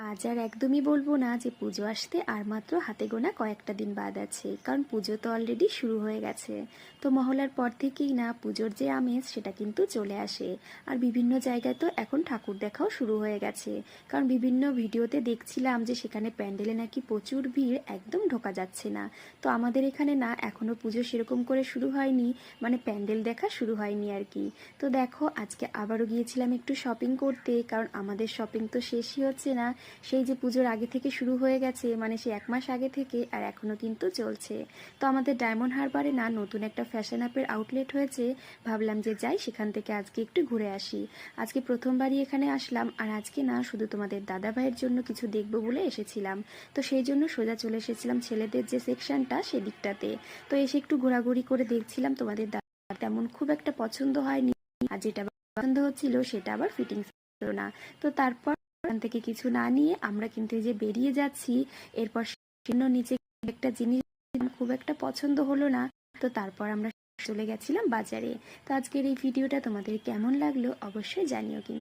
আজ আর একদমই বলবো না যে পুজো আসতে আর মাত্র হাতে গোনা কয়েকটা দিন বাদ আছে, কারণ পুজো তো অলরেডি শুরু হয়ে গেছে। তো মহলার পর থেকেই না পুজোর যে আমেজ সেটা কিন্তু চলে আসে। আর বিভিন্ন জায়গায় তো এখন ঠাকুর দেখাও শুরু হয়ে গেছে, কারণ বিভিন্ন ভিডিওতে দেখছিলাম যে সেখানে প্যান্ডেলে নাকি প্রচুর ভিড়, একদম ঢোকা যাচ্ছে না। তো আমাদের এখানে না এখনো পুজো সেরকম করে শুরু হয়নি, মানে প্যান্ডেল দেখা শুরু হয়নি আর কি। তো দেখো আজকে আবারও গিয়েছিলাম একটু শপিং করতে, কারণ আমাদের শপিং তো শেষই হচ্ছে না। সেই যে পুজোর আগে থেকে শুরু হয়ে গেছে, মানে সে 1 মাস আগে থেকে, আর এখনও কিন্তু চলছে। তো আমাদের ডায়মন্ড হারবারে না নতুন একটা ফ্যাশন অ্যাপের আউটলেট হয়েছে, ভাবলাম যে যাই সেখান থেকে আজকে একটু ঘুরে আসি। আজকে প্রথমবারই এখানে আসলাম, আর আজকে না শুধু তোমাদের দাদা ভাইয়ের জন্য কিছু দেখবো বলে এসেছিলাম। তো সেই জন্য সোজা চলে এসেছিলাম ছেলেদের যে সেকশনটা সেদিকটাতে। তো এসে একটু ঘোরাঘুরি করে দেখছিলাম, তোমাদের দাদা তেমন খুব একটা পছন্দ হয়নি, আর যেটা পছন্দ হচ্ছিল সেটা আবার ফিটিংস ছিল না। তো তারপর এখান থেকে কিছু না নিয়ে আমরা কিন্তু এই যে বেরিয়ে যাচ্ছি। এরপর নিচে একটা জিনিস খুব একটা পছন্দ হলো না, তো তারপর আমরা চলে গেছিলাম বাজারে। তো আজকের এই ভিডিওটা তোমাদের কেমন লাগলো অবশ্যই জানিও কিন্তু।